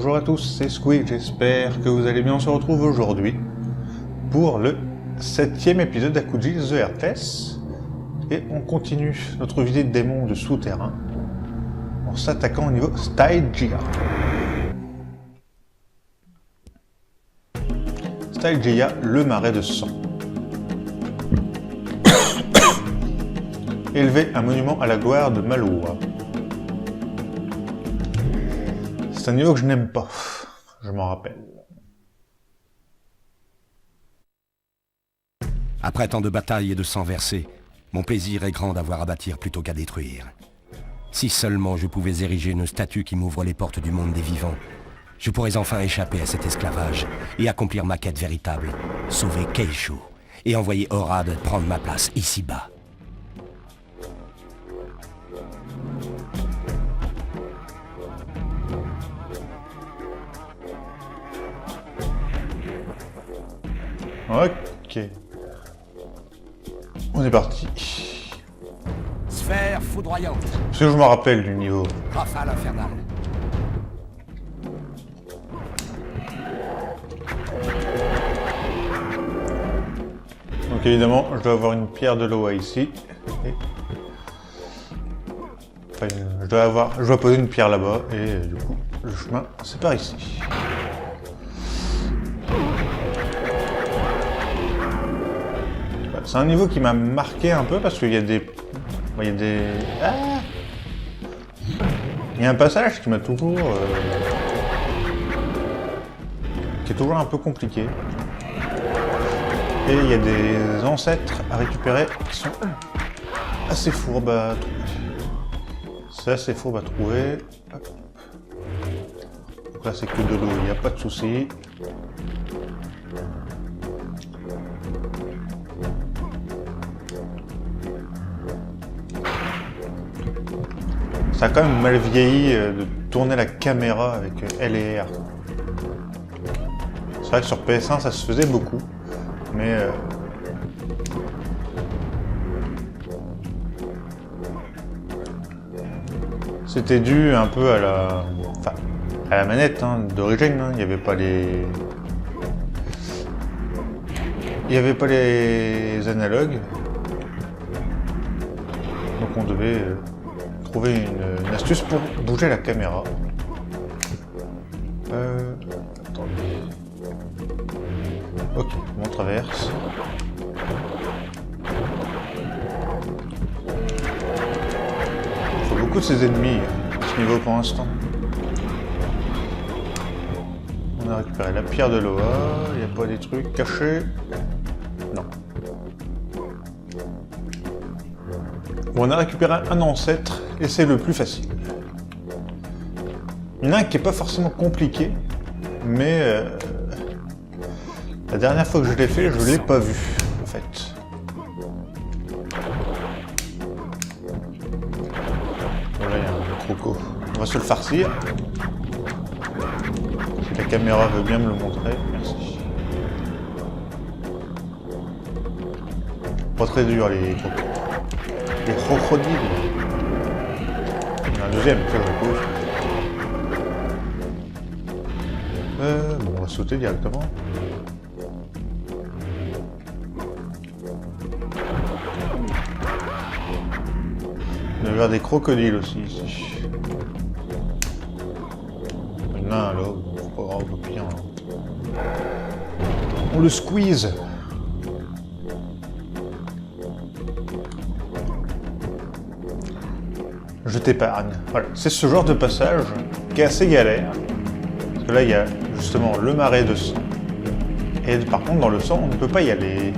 Bonjour à tous, c'est Squeak, j'espère que vous allez bien. On se retrouve aujourd'hui pour le 7e épisode d'Akuji The Heartless. Et on continue notre visite des mondes souterrains en s'attaquant au niveau Stygia. Stygia, le marais de sang. Élever un monument à la gloire de Maloua. C'est un niveau que je n'aime pas, je m'en rappelle. Après tant de batailles et de sang versé, mon plaisir est grand d'avoir à bâtir plutôt qu'à détruire. Si seulement je pouvais ériger une statue qui m'ouvre les portes du monde des vivants, je pourrais enfin échapper à cet esclavage et accomplir ma quête véritable, sauver Keishu et envoyer Orad prendre ma place ici-bas. Ok. On est parti. Sphère foudroyante. Parce que je me rappelle du niveau. Rafale infernale. Donc évidemment, je dois avoir une pierre de Loa ici. Et... Enfin, je dois poser une pierre là-bas. Et du coup, le chemin, c'est par ici. C'est un niveau qui m'a marqué un peu parce qu'il y a des... Ah, il y a un passage qui m'a toujours... qui est toujours un peu compliqué. Et il y a des ancêtres à récupérer qui sont assez fourbes à trouver. C'est assez fourbe à trouver. Hop. Donc là c'est que de l'eau, il n'y a pas de souci. Ça a quand même mal vieilli de tourner la caméra avec L et R. C'est vrai que sur PS1 ça se faisait beaucoup, mais c'était dû un peu à la manette hein, d'origine. Hein. Il n'y avait pas les analogues, donc on devait trouver une astuce pour bouger la caméra. Attendez. Ok, on traverse. Il faut beaucoup de ces ennemis à ce niveau pour l'instant. On a récupéré la pierre de Loa, il n'y a pas des trucs cachés. Non. On a récupéré un ancêtre et c'est le plus facile. Il y en a un qui n'est pas forcément compliqué, mais la dernière fois que je l'ai fait, je ne l'ai pas vu en fait. Voilà, il y a un croco. On va se le farcir. Si la caméra veut bien me le montrer, merci. Pas très dur les crocos. Les crocodiles. Il y en a un deuxième, que je pose. Bon, on va sauter directement. Il doit y avoir des crocodiles aussi ici. Il y en a un là, c'est pas grave, au pire. On le squeeze. Je t'épargne. Voilà, c'est ce genre de passage qui est assez galère. Parce que là, il y a justement le marais de sang. Et par contre, dans le sang, on ne peut pas y aller.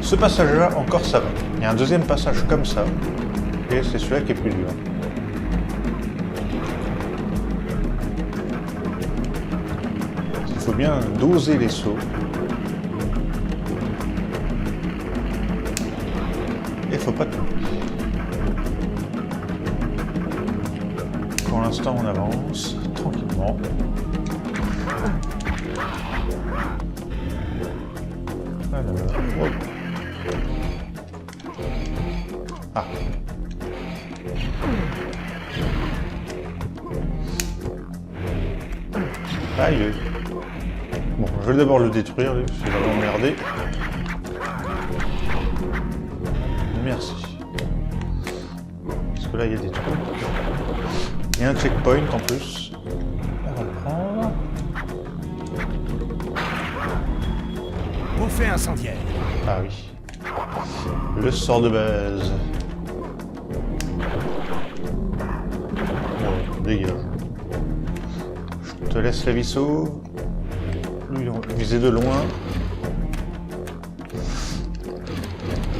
Ce passage-là, encore ça va. Il y a un deuxième passage comme ça. Et c'est celui-là qui est plus dur. Il faut bien doser les sauts. Et faut pas tomber. Pour l'instant, on avance tranquillement. Alors, hop. Ah. Aïe. Bon, je vais d'abord le détruire, lui, parce qu'il va m'emmerder. Merci. Parce que là, il y a des trucs. Il y a un checkpoint en plus. On va le prendre. Bouffée incendiaire. Ah oui. Le sort de base. Bon, dégage. Je te laisse la vie sauve. Lui, on va viser de loin.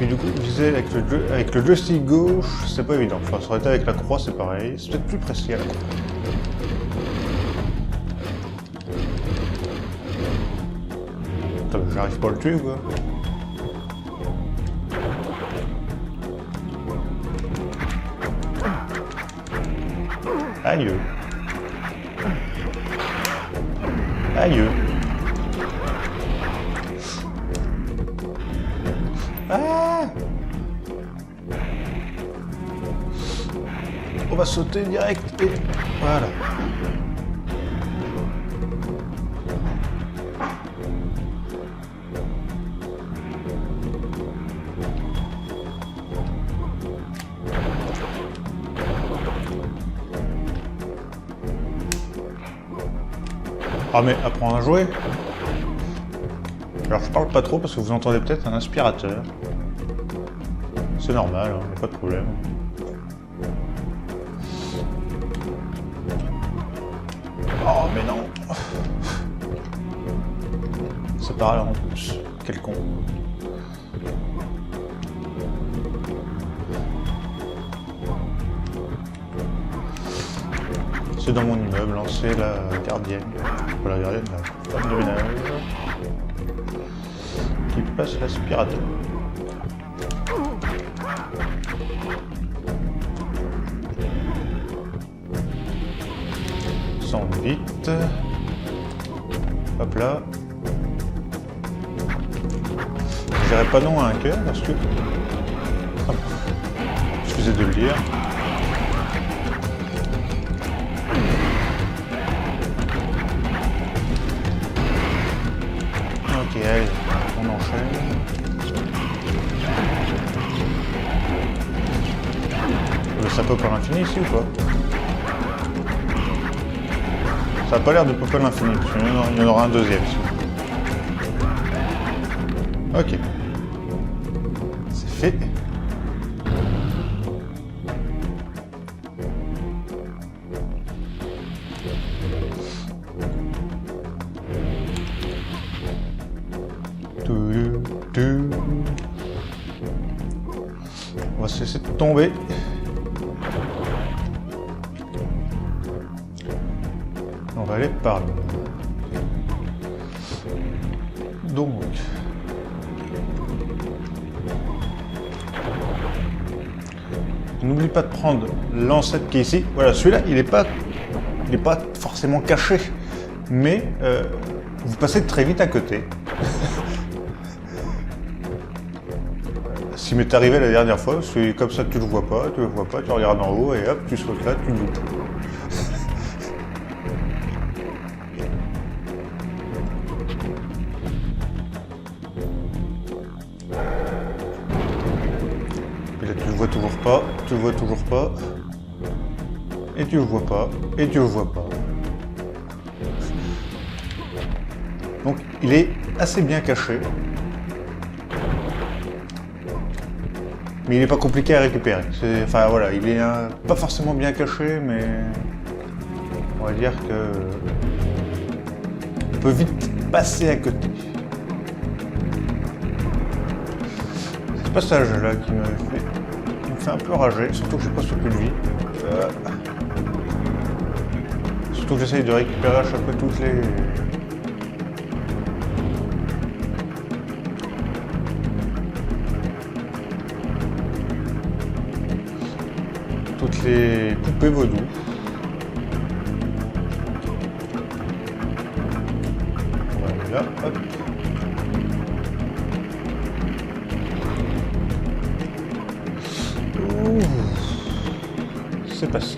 Mais du coup, viser avec le joystick gauche, c'est pas évident. Enfin, ça aurait été avec la croix, c'est pareil. C'est peut-être plus précis à la croix. Attends, j'arrive pas à le tuer ou quoi? Aïe. Aïe. Ah! On va sauter direct et voilà. Ah mais apprendre à jouer. Alors je parle pas trop parce que vous entendez peut-être un aspirateur. C'est normal, hein, y a pas de problème. Oh mais non. C'est par là en plus. Quel con. C'est dans mon immeuble, hein, c'est la gardienne. Pas la gardienne, la femme de ménage. Qui passe l'aspirateur. Sans vite. Hop là. Je dirais pas non à un cœur parce que. Hop. Il suffisait de le dire. Ok, allez, on enchaîne. Ça pop à l'infini ici ou pas? Ça a pas l'air de pop à l'infini, il y en aura un deuxième ici. Ok. C'est fait. On va se laisser tomber. On va aller par là. Donc. N'oublie pas de prendre l'ancêtre qui est ici. Voilà, celui-là, il n'est pas forcément caché. Mais vous passez très vite à côté. Ce qui m'est arrivé la dernière fois, c'est comme ça que tu le vois pas, tu regardes en haut et hop, tu sautes là, tu le loupes. Et là tu le vois toujours pas, tu le vois toujours pas, et tu le vois pas, et tu le vois pas. Donc il est assez bien caché. Mais il n'est pas compliqué à récupérer. Enfin voilà, il est pas forcément bien caché, mais on va dire que on peut vite passer à côté. Ce passage-là qui me fait un peu rager, surtout que j'ai pas plus de vie. Surtout que j'essaye de récupérer à chaque fois toutes les poupées vaudou. Voilà, hop. Ouh. C'est passé.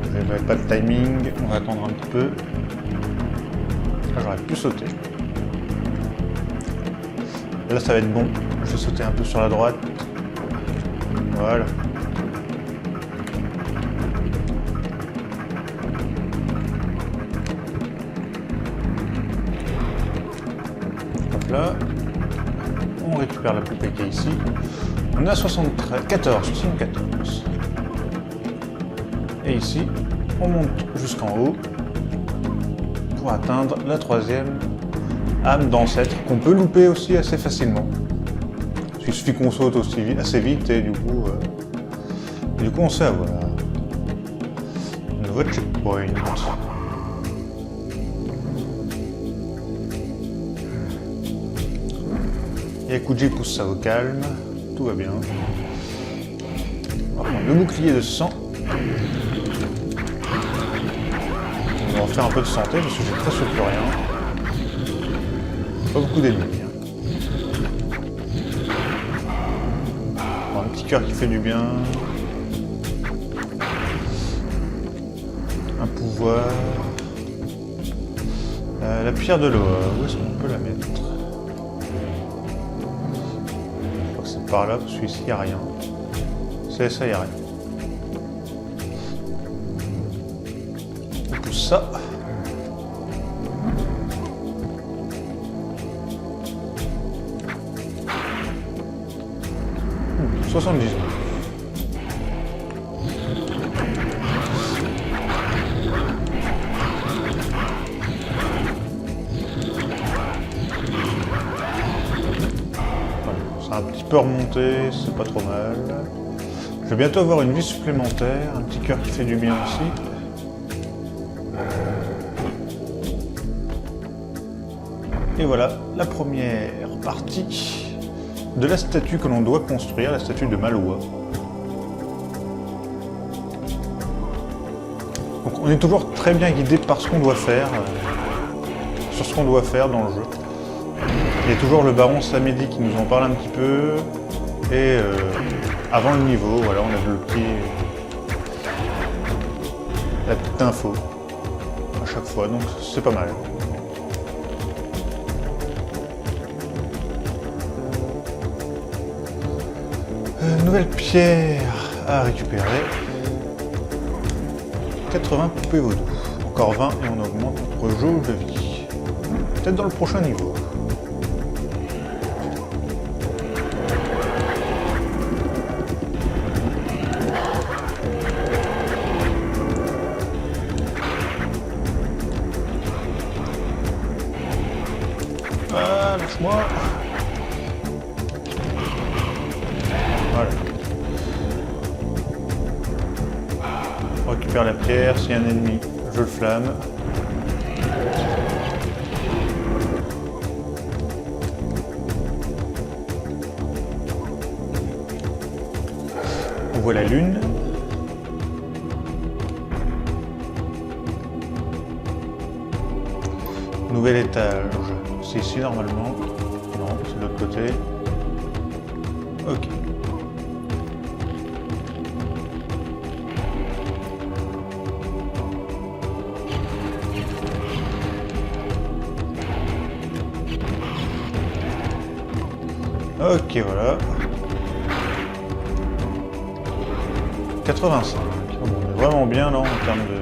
Je vais j'avais pas de timing, on va attendre un petit peu. Là j'aurais pu sauter. Là ça va être bon, je vais sauter un peu sur la droite. Voilà. Hop là. On récupère la poupée qui est ici. On a 74. Et ici, on monte jusqu'en haut pour atteindre la 3e âme d'ancêtre qu'on peut louper aussi assez facilement. Il suffit qu'on saute aussi assez vite et du coup on se fait avoir. Nouveau checkpoint. Yakuji pousse ça au calme, tout va bien. On va prendre le bouclier de sang. On va en faire un peu de santé parce que j'ai presque plus rien. Pas beaucoup d'ennemis. Un petit cœur qui fait du bien. Un pouvoir. La pierre de Loa, où est-ce qu'on peut la mettre? Je crois que c'est par là, parce qu'ici il n'y a rien. C'est ça, il n'y a rien. On pousse ça. 79. C'est un petit peu remonté, c'est pas trop mal. Je vais bientôt avoir une vie supplémentaire, un petit cœur qui fait du bien aussi. Et voilà, la première partie de la statue que l'on doit construire, la statue de Maloa. Donc on est toujours très bien guidé par ce qu'on doit faire, sur ce qu'on doit faire dans le jeu. Il y a toujours le baron Samedi qui nous en parle un petit peu, et avant le niveau, voilà, on a la petite info à chaque fois, donc c'est pas mal. Nouvelle pierre à récupérer. 80 poupées vaudou. Encore 20 et on augmente notre jauge de vie. Peut-être dans le prochain niveau. Ah, lâche-moi. Voilà. On récupère la pierre, s'il y a un ennemi, je le flamme. On voit la lune. Nouvel étage. C'est ici normalement. Non, c'est de l'autre côté. Ok. Ok, voilà. 85. Bon, on est vraiment bien là en termes de...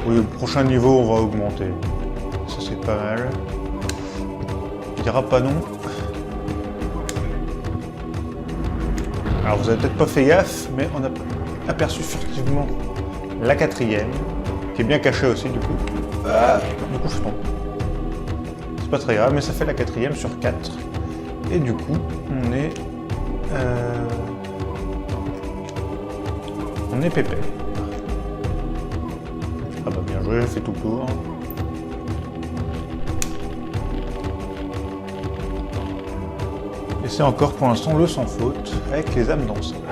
Oui, le prochain niveau, on va augmenter. Ça, c'est pas mal. Il dira pas non. Alors, vous avez peut-être pas fait gaffe, mais on a aperçu furtivement la 4e, qui est bien cachée aussi, du coup. Ah, du coup, je tombe. C'est pas très grave, mais ça fait la 4e sur 4. Et du coup, on est pépère. Ah bah bien joué, j'ai fait tout pour. Et c'est encore pour l'instant le sans faute avec les âmes dansantes.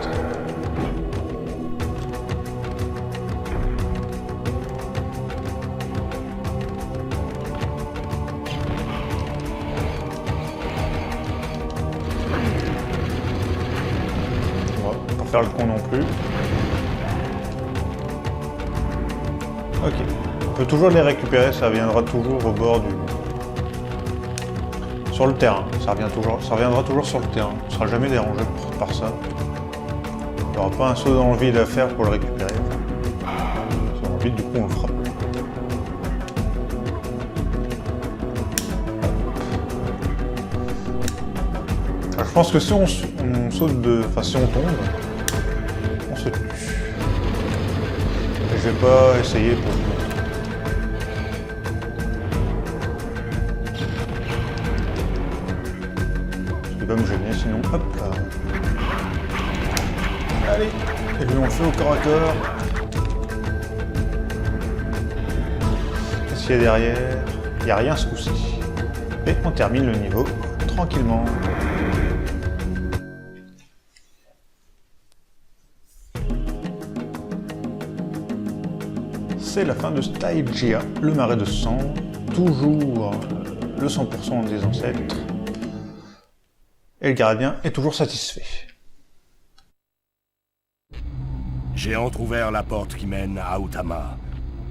On va pas faire le con non plus. Ok. On peut toujours les récupérer, ça viendra toujours au bord du... Sur le terrain, ça reviendra toujours sur le terrain. On ne sera jamais dérangé par ça. Il n'y aura pas un saut dans le vide à faire pour le récupérer. Saut dans le vide, du coup on le fera. Alors, je pense que si on saute de... Enfin si on tombe, on se tue. Et je vais pas essayer pour vous. Il va me gêner, sinon hop là. Allez, et lui on le fait au corps à corps. Qu'est-ce qu'il y a derrière? Il n'y a rien ce coup-ci. Et on termine le niveau tranquillement. C'est la fin de Stygia, le marais de sang. Toujours le 100% des ancêtres. Et le gardien est toujours satisfait. J'ai entrouvert la porte qui mène à Aotama.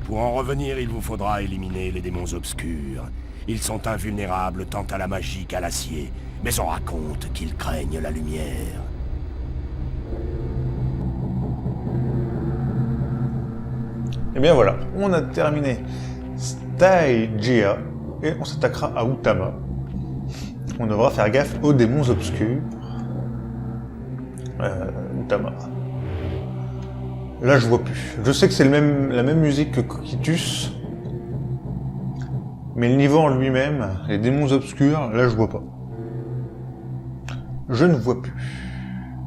Pour en revenir, il vous faudra éliminer les démons obscurs. Ils sont invulnérables tant à la magie qu'à l'acier, mais on raconte qu'ils craignent la lumière. Et bien voilà, on a terminé Stygia et on s'attaquera à Aotama. On devra faire gaffe aux démons obscurs. Aotama. Là je vois plus. Je sais que c'est la même musique que Cocytus. Mais le niveau en lui-même, les démons obscurs, là je vois pas. Je ne vois plus.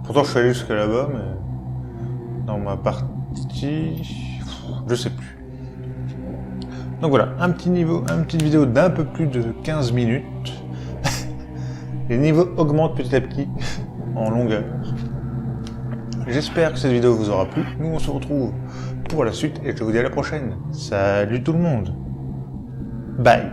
Pourtant je suis allé jusqu'à là-bas, mais dans ma partie, je sais plus. Donc voilà, une petite vidéo d'un peu plus de 15 minutes. Les niveaux augmentent petit à petit en longueur. J'espère que cette vidéo vous aura plu. Nous on se retrouve pour la suite et je vous dis à la prochaine. Salut tout le monde. Bye.